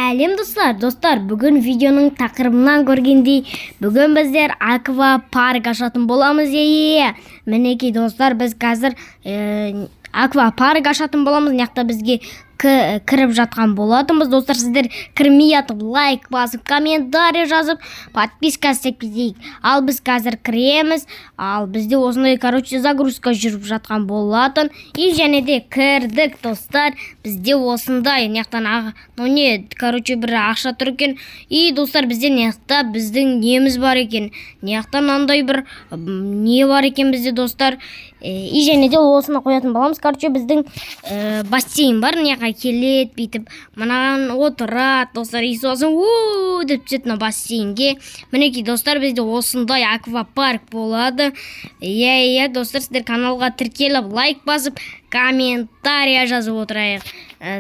Сәлем достар, бүгін видеоның тақырыбынан көргендей, бүгін біздер аквапарк ашатын боламыз. Мінекей достар, біз қазір аквапарк ашатын боламыз. Яқта бізге кіріп жатқан болатынбыз. Достар, сіздер кірмей атып, лайк басып, комментарий жазып, подписка істеп кетейік. Ал біз қазір кіреміз. Ал бізде осындай, загрузка жүріп жатқан болатын. И және де кірдік, достар. Бізде осындай, яқтан бір ақша тұр екен. И достар, бізде яқта біздің неміз бар екен. Яқтан андай бір не бар екен бізде, достар. И және де осыны қоятын боламыз. Біздің бассейн бар, неға келет бейтіп, мұнаған отырат, достар, и сосын деп түсетін бассейнге. Мінекей, достар, бізде осындай аквапарк болады. Достар, сіздер каналға тіркеліп, лайк басып, комментария жазып отырайық.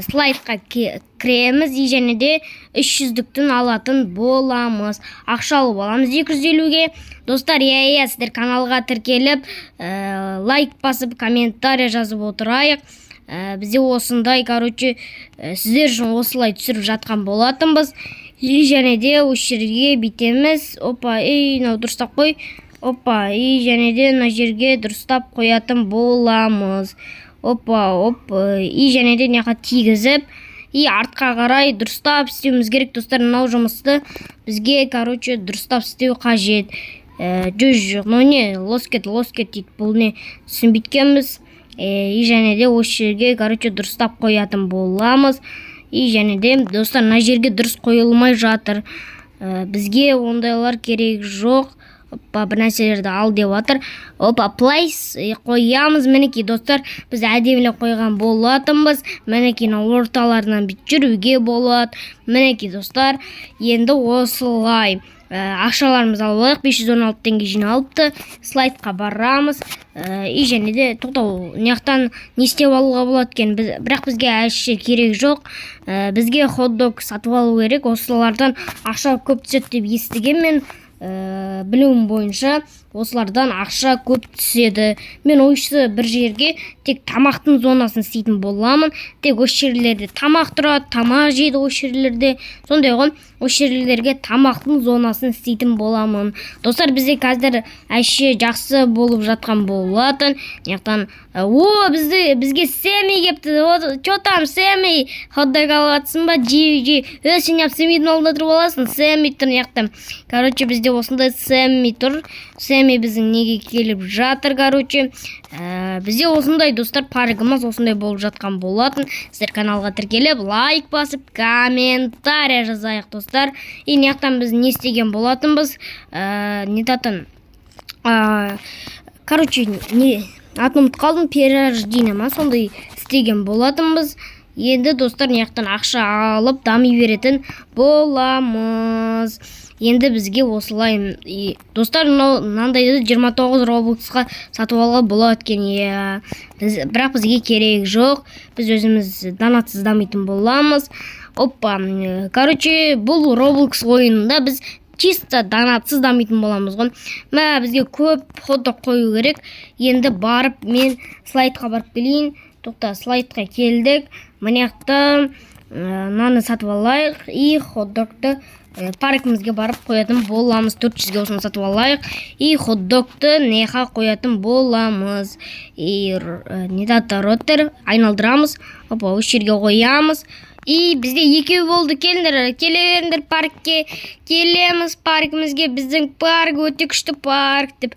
Слайдқа кіреміз, и және де 300-дүктің алатын боламыз. Ақшалы боламыз 250-ге. Достар, сіздер каналға тіркеліп, лайк басып, комментария жазып отырайық. Бізде осындай, сіздер үшін осылай түсіріп жатқан болатынбыз. И және де осы жерге бітеміз. Дұрыстап қой. И және де мына жерге дұрыстап қоятын боламыз. И және де неға тигізіп, и артқа қарай дұрыстап істеуіміз керек. Достар, мынау жұмысты бізге, дұрыстап істеу қажет. Жоқ, лоскет дейді, бұл не түсінбейткенбіз. И және де осы жерге, дұрыстап қоятын боламыз. И және де, достар, мына жерге дұрыс қойылмай жатыр. Бізге ондайлар керек жоқ. Бір нәрселерді ал деп атыр. Плейс қоямыз. Мінекей, достар, біз әдемілеп қойған болатынбыз. Мінекей, орталарынан бит жүруге болады. Мінекей, достар, енді осылай ақшаларымыз алып, 516 теңге жиналыпты. Слайдқа барамыз. И және де, неқтан не істеп алуға болады екен. Бірақ бізге әші керек жоқ. Бізге хот-дог сатып алу керек. Осылардан ақша көп түседі деп естіген мен. Білуім бойынша осылардан ақша көп түседі. Мен осы бір жерге тек тамақтың зонасын істейтін боламын. Тек осы жерлерде тамақ тұрады, тамақ жейді осы жерлерде. Сондай ғой, осы жерлерге тамақтың зонасын істейтін боламын. Достар, бізде қазір әше жақсы болып жатқан болатын. Яқтан, бізге Сэмми кепті. Чо там, Сэмми? Хот-дог алатсың ба? Жей. Сен Сэммидің алдында тұрып аласың. Сэмми тұр яқтан. Бізде осындай Сэмми тұр. Сэмми біздің неге келіп жатыр, Бізде осындай, достар, паргымыз осындай болып жатқан болатын. Сіздер каналға тіркеліп, лайк басып, комментария жазайық, достар. И неқтан біз не істеген болатынбыз? Атын ұмытып қалдым, перерождение ма, сондай істеген болатынбыз. Енді, достар, неқтан ақша алып дами беретін боламыз. Енді бізге осылай, достар, мынандайды 29 роблоксқа сатып алуға болады екен. Бірақ бізге керек жоқ. Біз өзіміз донатсыз дамитын боламыз. Бұл роблокс ойынында біз чисто донатсыз дамитын боламыз ғой. Бізге көп хот-дог қою керек. Енді барып, мен слайдқа барып келейін. Слайдқа келдік. Мынаяқта наны сатып алайық. И хот-догты паркімізге барып қоятын боламыз. 400-ге осыны сатып алайық. И хот-догты неға қоятын боламыз. И роттер айналдырамыз. Осы жерге қоямыз. И бізде екеу болды. Келе беріңдер паркке. Келеміз паркімізге. Біздің парк өте күшті парк деп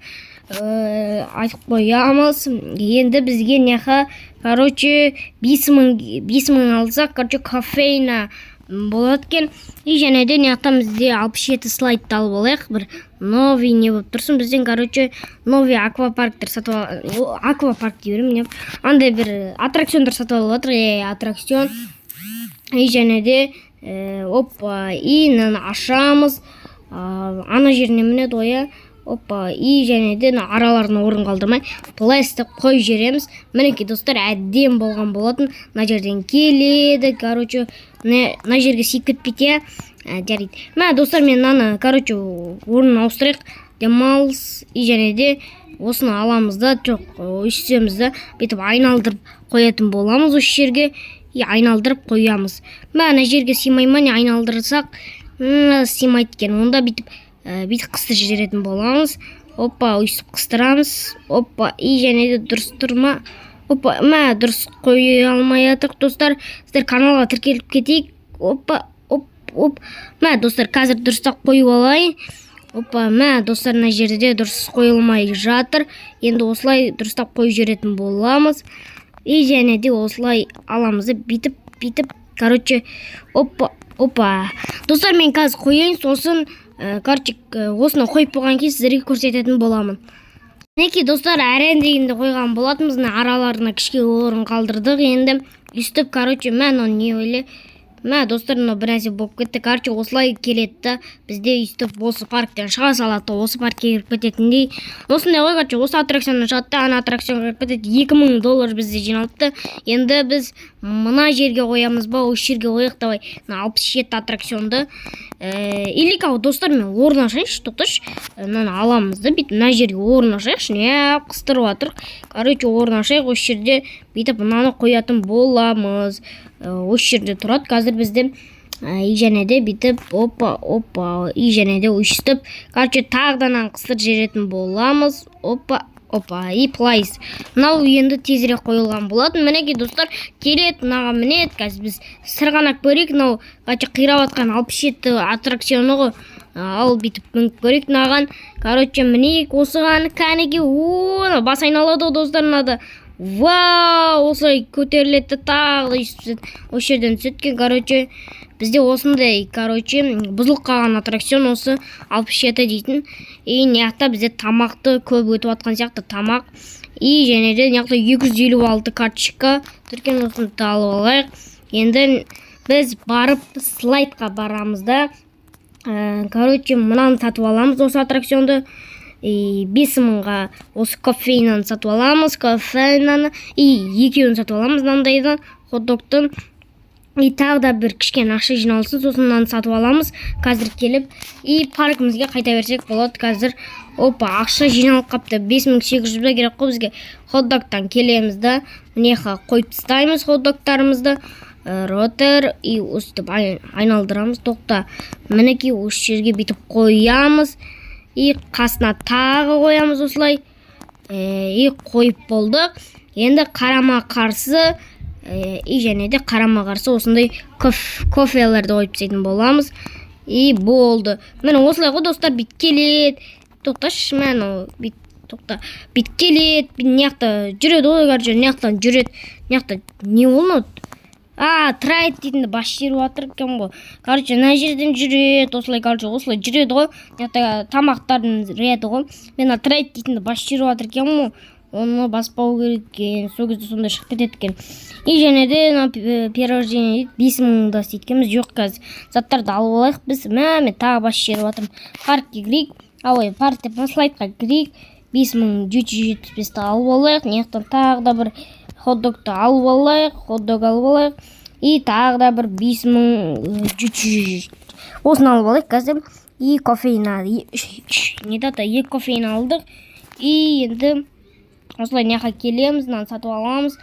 айтып қоямыз. Енді бізге неға 5000 алсақ, кофейна болады екен. И және де неқтан бізде 67 слайдты алып алайық. Бір новый не болып тұрсын. Бізден, новый аквапарктер сатып алып, аквапарк деймін. Андай бір аттракциондар сатып алып отыр. Аттракцион. И және де, и наны ашамыз. Ана жеріне мінеді оя. И және де араларына орын қалдырмай пластик қой жереміз. Мінекей, достар, әдем болған болатын. Мына жерден келеді, мына жерге сиіп кетпейді. Жарайды. Достар, мен наны, орнын ауыстырайық. Демалыс. И және де осыны аламыз да, жоқ, өшсеміз да, бетіп айналдырып қоятын боламыз осы жерге. и айналдырып коямыз. Мына жерге сыймай ма, не айналдырсак сыймайт экен. Онда бүтүп кыстырып жиберетін боламыз. Опа, өйстіп кыстырамыз. Опа, и және де дұрыс турма. Опа, мә дұрыс қоя алмай жатырық, достар. Сіздер каналға тіркеліп кетейік. Опа, оп. Мә достар, қазір дұрыстап қойып алайын. Опа, мә достар, мына жерде дұрыс қойылмай жатыр. Енді осылай дұрыстап қойып жіберетін боламыз. И және де осылай аламыз. Бүйтіп, короче, опа. Достар, мен қазір қояйын, сосын осыны қойып болған кейін сіздерге көрсететін боламын. Мінекей достар, әрен дегенде қойған болатынбыз, араларына кішке орын қалдырдық. Енді үстіп, короче, мен оны не ойлы. Мә достар, бір нәрсе болып кетті. Короче, осылай келетті. Бізде үстіп осы парктен шыға салаты, осы паркке кіріп кететіндей. Осындай ғой, короче, осы аттракционнан жатты, ана аттракционға кіріп кетеді. $2000 бізде жиналыпты. Енді біз мына жерге қоямыз ба, осы жерге қояйық, давай. 67 аттракционды. Или достар, мен орнашайыншы, тоқташ. Аламызды, бүйтіп мына жерге орнашайықшы. Не қыстырып жатыр. Короче, орнашайық, осы жерде бүйтіп мынаны қоятын боламыз. Осы жерде тұрады. Қазір бізде и және де бүйтіп опа, и және де өйстіп. Короче, тағданан қыстырып жіберетін боламыз. Опа, и плайс. Мынау енді тезірек қойылған болатын. Мінекей достар, келет, мынаға мінет. Қазір біз сырғанақ көрейік. Мынау қирап жатқан 67 аттракционы ғой. Ал бүйтіп мініп көрейік мынаған. Короче, мінейік осыған кәнеге. Бас айналады достар, мынада. Вау, осылай көтерілетті, тағы осы жерден түсеткен. Короче, бізде осындай, бұзылып қалған аттракцион осы 67 дейтін. И неақта бізде тамақты көп өтіп атқан сияқты тамақ. И және де неақта 256 карточка түркен, осыны алып алайық. Енді біз барып слайдқа барамыз да. Короче, мынаны сатып аламыз осы аттракционды. 5000-ға осы кофейнаны сатып аламыз, и екеуін сатып аламыз, мынандайды хот-догтың. И тағы да бір кішкене ақша жиналсын, сосын мынаны сатып аламыз. Қазір келіп, и паркімізге қайта берсек болады. Қазір ақша жиналып қапты. 5800 керек қой бізге. Хот-догтан келеміз да, мінеқа қойып тастаймыз хот-догтарымызды. Ротер и өстіп айналдырамыз. Тоқта, мінекей осы жерге бүйтіп қоямыз. И қасына тағы қоямыз осылай. И қойып болдық. Енді қарама қарсы, и және де қарама қарсы осындай кофелерді қойып тастайтын боламыз. И болды. Міне осылай ғой достар, бүйтіп келет. Тоқташы, бүйтіп келет. Неқта жүреді ғой, короче, неқтан жүреді. Неқта не олмады? Трайт дейтінді бас жеріп атыр екен ғой. Короче, мына жерден жүреді, осылай жүреді ғой. Неқта тамақтардың реді ғой. Мен трайт дейтінді бас жеріп атыр екен ғой. Оны баспау керек екен, сол кезде сонда шығып кетеді екен. И және де перерождение 5000-да істейткенбіз жоқ. Қазір заттарды алып алайық. Біз мен тағы бас жеріп атырмын. Паркке кірейік. Парк деп слайдқа кірейік. 5775-ті алып алайық. Неқтан тағы да бір хот-догты алып алайық. И тағы да бір 5700. Осыны алып алайық қазір. И кофейна. Екі кофейна алдық. И енді осылай неқа келеміз, мынаны сатып аламыз.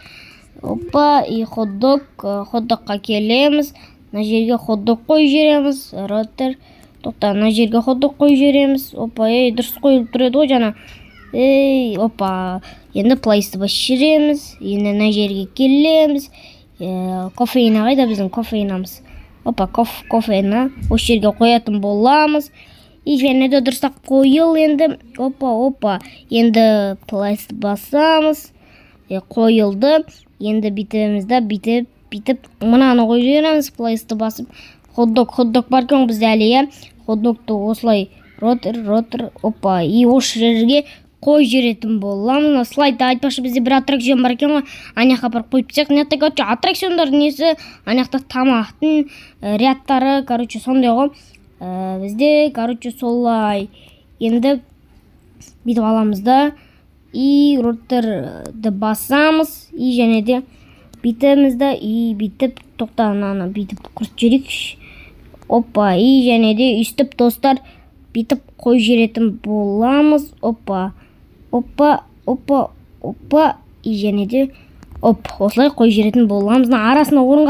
Опа, и хот-догқа келеміз. Мына жерге хот-дог қойып жібереміз. Ротер. Тоқта, мына жерге хот-дог қойып жібереміз. Опа, дұрыс қойылып тұрады ғой жаңа. Опа, енді плайсты бас жібереміз. Енді мына жерге келеміз. Кофейна қайда біздің кофейнамыз. Опа, кофейна. Осы жерге қоятын боламыз. И және де дұрыстап қойыл енді. Опа. Енді плайсты басамыз. Қойылды. Енді бітімізді бітіп мынаны қойып жібереміз. Плайсты басып. Хот-дог бар екен бізде әлі. Хот-догты осылай ротер. Опа. И осы жерге қой жүретін боламыз. Слайдта айтпақшы бізде бір аттракцион бар екен ғой. Анаяққа барып қойып тастайық. Мынаяқта аттракциондар несі, анаяқта тамақтың рядтары, сондай ғой. Бізде, солай. Енді бүйтіп аламыз да. И ротерді басамыз. И және де бүйтімізді. И бүйтіп тоқтағананы бүйтіп құрт жүрек. Опа. И және де үстіп достар бүйтіп қой жүретін боламыз. Опа. И және де осылай қой жеретін боламыз. Арасына орын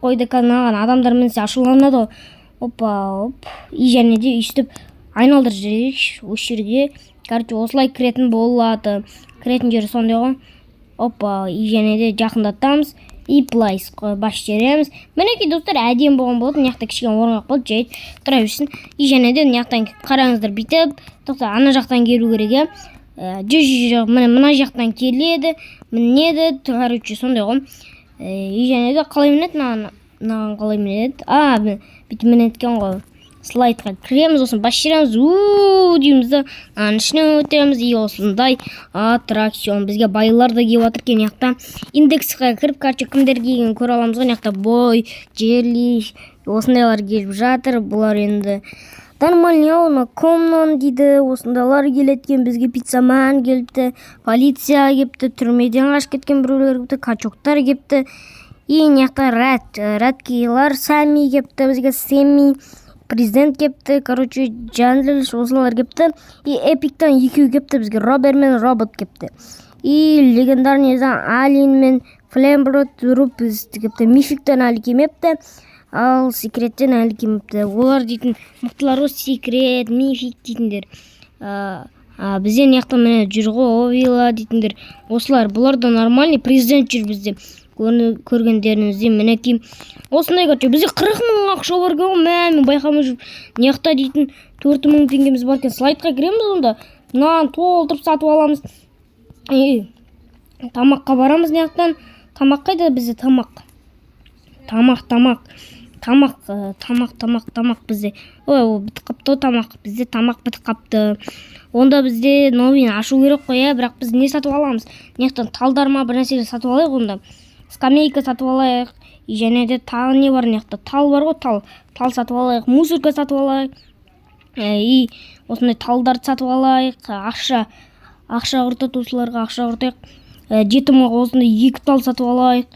қойды канаған адамдар мінсе ашуланады ғой. И және де үстіп айналдырып жіберейікші осы жерге. Короче, осылай кіретін болады. Кіретін жері сондай ғой. И және де жақындатамыз. И плайс баш жереміз. Мінекей достар, әдем болған болады. Мынаяқта кішкене орын болды, жайт тұра берсін. И және де мынаяқтан қараңыздар бүйтіп. Тоқта, ана жақтан келу керек. Мына жақтан келеді, мінеді, короче, сондай ғой. И және де қалай мінеді, мынаған қалай мінеді. Бүйтіп мінеткен ғой. Слайдқа кіреміз, осын бас жереміз, дейміз да, ішіне өтеміз. И осындай аттракцион. Бізге байлар да келіп отыр екен. Яқта индексқа кіріп, короче, кімдер келгенін көре аламыз ғой. Яқта бой, жерли, осындайлар келіп жатыр. Бұлар енді нормально, комнан дейді. Осындайлар келеткен, бізге пиццаман келіпті, полиция келіпті, түрмеден қашып кеткен біреулер келіпті, качоктар келіпті. И яқта рэдкейлар, сами келіпті, бізге семи, президент келіпті, короче, жанрлыш осылар келіпті. И эпиктан екеу келіпті, бізге робер мен робот келіпті. И легендарныйдан алин мен флемброд рупыз келіпті, мификтан әлі келмепті. Ал секреттен әлі келмепті. Олар дейтін мықтылар ғой, секрет, мифик дейтіндер. Бізден яқта міне жүр ғой, овила дейтіндер. Осылар, бұлар да нормальный, президент жүр бізде. Көргендеріңізде мінекей. Осындай көрсе, бізде 40 мың ақша бар екен, мен байқамай жүріп. Яқта дейтін 4 мың теңгеміз бар екен. Слайдқа кіреміз онда. Нан толтырып сатып аламыз. Тамаққа барамыз яқтан. Тамақ қайда бізде? Тамақ бізде. Бітіп қапты тамақ. Бізде тамақ бітіп қапты. Онда бізде новин ашу керек қой, бірақ біз не сатып аламыз? Нектен талдарма бір нәрселер сатып алайық онда. Скамейка сатып алайық. Және де тағы не бар некті? Тал бар ғой, тал сатып алайық. Мусорка сатып алайық. И осындай талдарды сатып алайық. Ақша құртатушыларға ақша құртайық. 7 мыңға осындай 2 тал сатып алайық.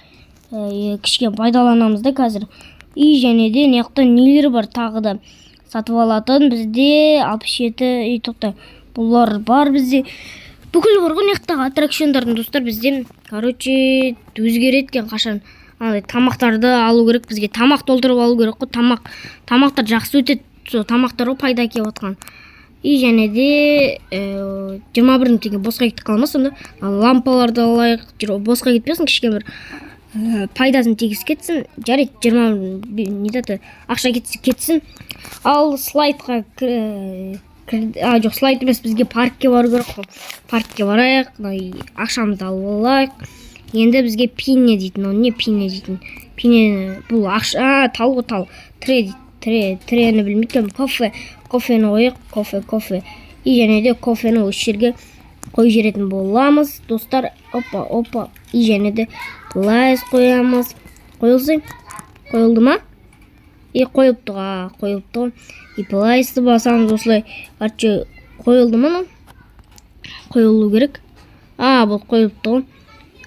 Кішкен пайдаланамыз да қазір. И және де нектен нелер бар тағы да сатып алатын бізде 67 тоқта. Бұлар бар бізде. Бүкіл бар ғой нектағы аттракциондардың достар бізде. Короче, өзгереткен қашан. Тамақтарды алу керек бізге. Тамақ толтырып алу керек қой. Тамақтар жақсы өтеді. Тамақтар ғой пайда келіп отқан. И және де 21 теңге босқа кетіп қалмас онда. Лампаларды алайық. Босқа кетпесін, кішкен бір пайдасын тегіз кетсін. Жарайды, 20 ақша кетсін. Ал слайдқа жоқ, слайд емес, бізге паркке бару керек қой. Паркке барайық, ақшамызды алып алайық. Енді бізге пине дейтін, не пине дейтін. Пине бұл ақша, тал ғой, тал. Трені білмейткен, кофені қойық, кофе. И және де кофені осы жерге қой жеретін боламыз. Достар, опа. И және де плайс қоямыз. Қойылды ма? И қойылды. И плайсты басамыз осылай. Короче, қойылды ма? Қойылу керек. Бұл қойылды ғой.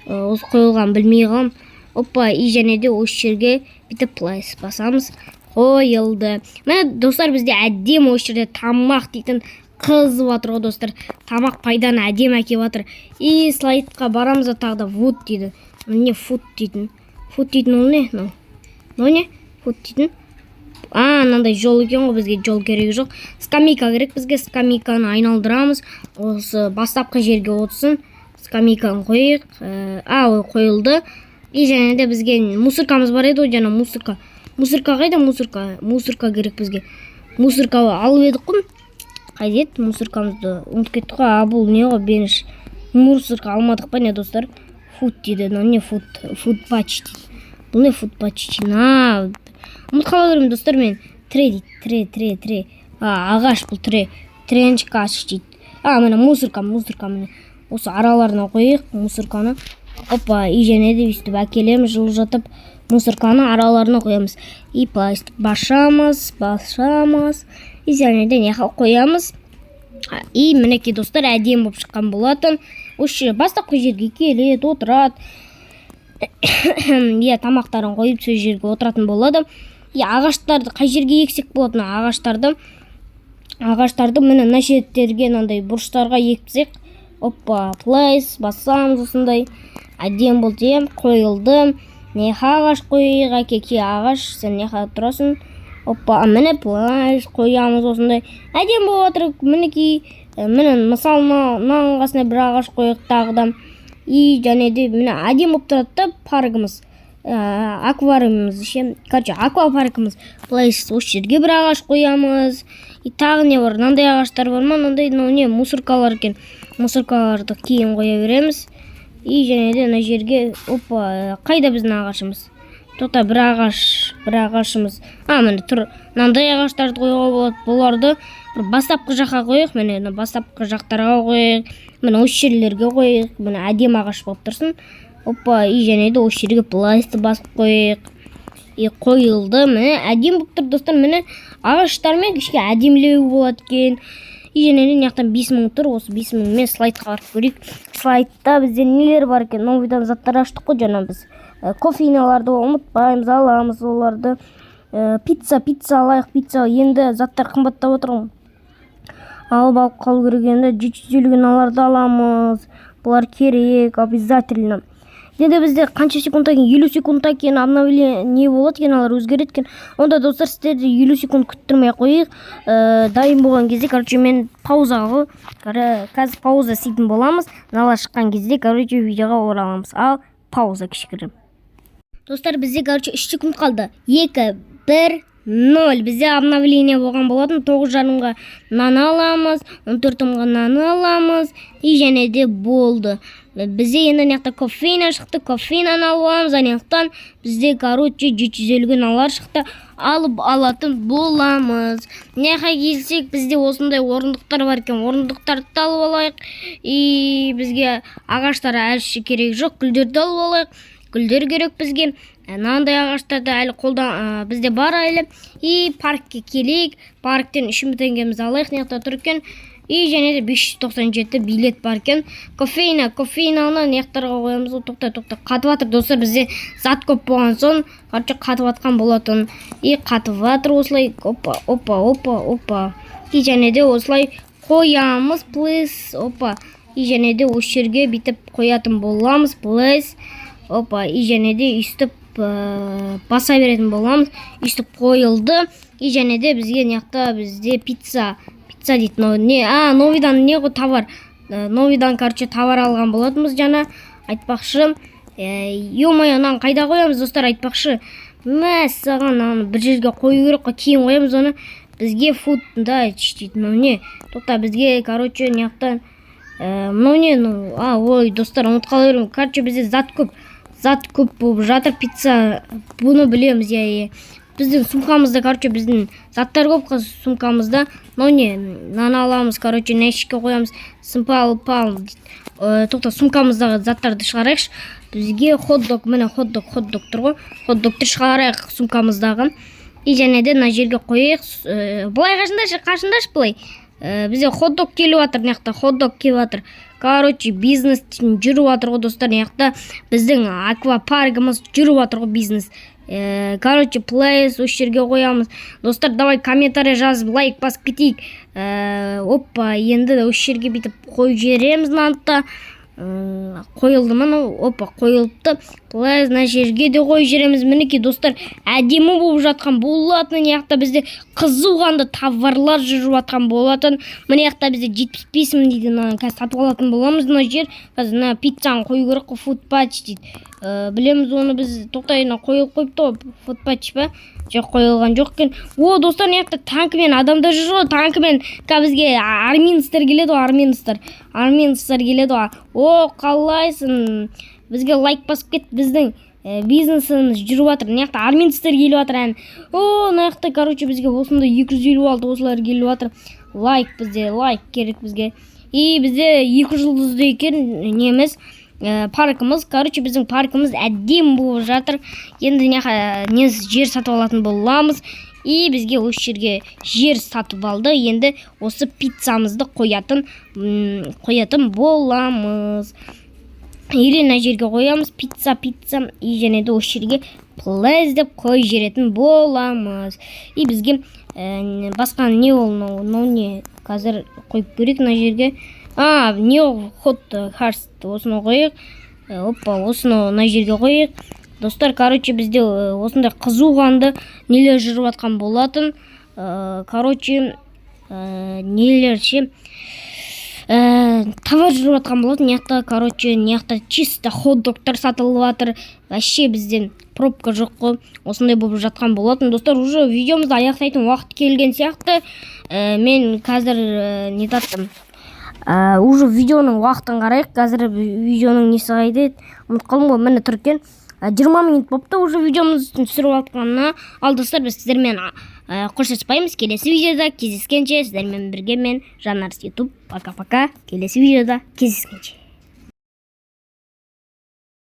Осы қойылған білмей қалам. И және де осы жерге бүйтіп плайс басамыз. Қойылды. Міне достар, бізде әдем осы жерде тамақ дейтін қызып жатыр ғой достар. Тамақ пайданы әдем әкеп жатыр. И слайдқа барамыз да тағы да фуд дейді. Не фуд дейтін? Фуд дейтін ол не? Не? Фуд дейтін? Мынандай жол екен ғой, бізге жол керегі жоқ. Скамейка керек бізге, скамейканы айналдырамыз. Осы бастапқы жерге отырсын. Скамейканы қойық. Қойылды. И және де бізге мусоркамыз бар еді, жаңа мусорка. Мусорка қайда? Мусорка керек бізге. Мусорка алып едік қой. Қайда еді? Мусоркамызды ұмытып кеттік қой. Бұл не ғой, беніш. Мусорка алмадық па не достар? Фуд дейді. Не фуд? Фудпач дейді. Бұл не фудпач дейді? Ұмыт қала көрем достар, мен тре дейді. Тре. Ағаш бұл тре. Тренчка аш дейді. Мені мусорка мені. Осы араларына қойық мусорканы. И және де үстіп әкелеміз, жылжатып мусорканы араларына қоямыз. И пластик басамыз. И және де неқал қоямыз. И мінекей достар, әдем болып шыққан болатын. Осы бастапқы жерге келеді, отырады. Тамақтарын қойып сөз жерге отыратын болады. Ағаштарды қай жерге ексек болатын? Ағаштарды міне нашеттерге, бұрыштарға екпсек. Плейс басамыз осындай. әдем болды ем, қойылды. Неха ағаш қойық, әкеке ағаш, сен неха тұрасың. Опа, міне плащ қоямыз осындай. Әдем болып отыр, мінекей. Міне мысалы мынаның қасына бір ағаш қойық тағыдам. И және де міне әдем болып тұрады да паркіміз. Аквариумымыз ше. Короче, аквапаркіміз. Былай осы жерге бір ағаш қоямыз. И тағы не бар? Мынандай ағаштар бар ма? Мынандай не мусоркалар екен. Мусоркаларды кейін қоя береміз. И және де мына жерге опа, қайда біздің ағашымыз? Тоқта бір ағашымыз. Міне тұр. Мынандай ағаштарды қоюға болады. Бұларды бір бастапқы жаққа қойық. Міне бастапқы жақтарға қойық. Міне осы жерлерге қойық. Міне әдем ағаш болып тұрсын. Опа, и және де осы жерге пласты басып қойық. И қойылды. Міне әдем болып тұр достар. Міне ағаштармен кішке әдемілеу болады екен. И және де мынаяқтан 5000 тұр. Осы 5000 мен слайдқа қарап көрейік. Слайдта бізде нелер бар екен? Новыйдан заттар аштық қой жаңа біз. Кофейналарды ұмытпаймыз, аламыз оларды. Пицца алайық, пицца. Енді заттар қымбаттап отыр ғой. Алып қалу керек енді 750 аларды аламыз. Бұлар керек, обязательно. Енді бізде қанша секундтан кейін 50 секундтан кейін обновление не болады екен, алар өзгереді екен. Онда достар сіздерді 50 секунд күттірмей қойық. Дайын болған кезде, короче, мен паузаға қазір пауза істейтін боламыз. Нала шыққан кезде, короче, видеоға ораламыз. Ал пауза кішкірім. Достар, бізде, короче, 3 секунд қалды. 2, 1, 0. Бізде обновление болған болатын. 9:30-ға наны аламыз, 14:00-ға наны аламыз. И және де болды. Бізде енді мынаяқта кофейна шықты, кофейнаны алып аламыз. Анаяқтан бізде, короче, 750 налар шықты. Алып алатын боламыз. Мыняққа келсек, бізде осындай орындықтар бар екен. Орындықтарды алып алайық. И бізге ағаштар әлі керек жоқ. Гүлдерді алып алайық. Гүлдер керек бізге. Мынандай ағаштарды әлі қолдан бізде бар әлі. И паркке келейік. Парктен 3000 теңгемізді алайық. Мыняқта тұр екен. И және де 597 билет бар екен. Кофейнаны мыняқтарға қоямыз. Тоқта қатып жатыр достар, бізде зат көп болған соң қатып жатқан болатын. И қатып жатыр осылай. Опа. И және де осылай қоямыз, плейс. Опа. И және де осы жерге бүйтіп қоятын боламыз, плейс. Опа. И және де үстіп баса беретін боламыз. Үстіп қойылды. И және де бізге мыняқта бізде пицца дейді. Новыйдан не ғой товар. Новыйдан, короче, товар алған болатынбыз жаңа. Айтпақшы. Ё-моё, қайда қоямыз достар, айтпақшы. Саған бір жерге қою керек қой, кейін қоямыз оны. Бізге фуд, да, дейді. Тоқта бізге, короче, мыняқтан ой, достар, ұмытып қала беремін. Короче, бізде зат көп болып жатыр, пицца. Бұны білеміз, біздің сумкамызда, короче, біздің заттар көп сумкамызда. Наны аламыз, короче, нәшікке қоямыз. Сымпал. Тоқта, сумкамыздағы заттарды шығарайықшы. Бізге хот-дог, міне хот-дог тұр ғой. Хот-догты шығарайық сумкамыздағы. И және де мына жерге қойайық. Бұлай қашындашы бұлай. Бізде хот-дог келіп жатыр, мыняқта хот-дог келіп жатыр. Короче, бизнес жүріп жатыр ғой достар, мыняқта біздің аквапаркіміз жүріп жатыр ғой, бизнес. Короче, плейс осы жерге қоямыз. Достар, давай комментарий жазып, лайк басып кетейік. Опа, енді осы жерге бүйтіп қойып жібереміз нантта. Қойылды ма? Опа, қойылыпты. Плейс мына жерге де қойып жібереміз. Мінекей достар, әдемі болып жатқан болатын. Мыняқта бізде қызуғанды товарлар жүріп жатқан болатын. Мыняқта бізде 75 мың дейді. Қазір сатып алатын боламыз мына жер. Қазір пиццаны қою керек қой, фуд патч дейді. Білеміз оны біз тоқтайына қойылып қойыпты ғой, фуд патч па? Жоқ, қойылған жоқ екен. Достар, мыняқта танкімен адамдар жүр ғой, танкімен бізге арминстер келеді ғой, арминстер келеді ғой. Қалайсың? Бізге лайк басып кет, біздің бизнесіміз жүріп жатыр. Мыняқта арминстер келіп жатыр. Мыняқта, короче, бізге осындай 256 осылар келіп жатыр. Лайк керек бізге. И бізде 2 жұлдызды екен неміз паркымыз. Короче, біздің паркымыз әдем болып жатыр. Енді жер сатып алатын боламыз. И бізге осы жерге жер сатып алды. Енді осы пиццамызды қоятын боламыз. Или мына жерге қоямыз пицца. И және де осы жерге плейс деп қой жеретін боламыз. И бізге басқа не ол, не қазір қойып көрейік мына жерге. Не хот харст осыны қойық. Опа, осыны мына жерге қояйық. Достар, короче, бізде осындай қызу қанды нелер жүріп жатқан болатын. Короче, нелер ше товар жүріп жатқан болатын. Неяқта, короче, неяқта чисто хот-догтар сатылып жатыр. Вообще бізден пробка жоқ қой. Осындай болып жатқан болатын. Достар, уже видеомызды аяқтайтын уақыт келген сияқты. Мен қазір не таттым. Уже видеоның уақытын қарайық. Қазір видеоның несі қайда? Ұмытып қалдым ғой, міне тұр екен. 20 минут болыпты уже видеомыздың түсіріп жатқанына. Ал достар, біз сіздермен қоштаспаймыз. Келесі видеода кездескенше, сіздермен бірге мен Жанарс YouTube. Пока-пока. Келесі видеода кездескенше.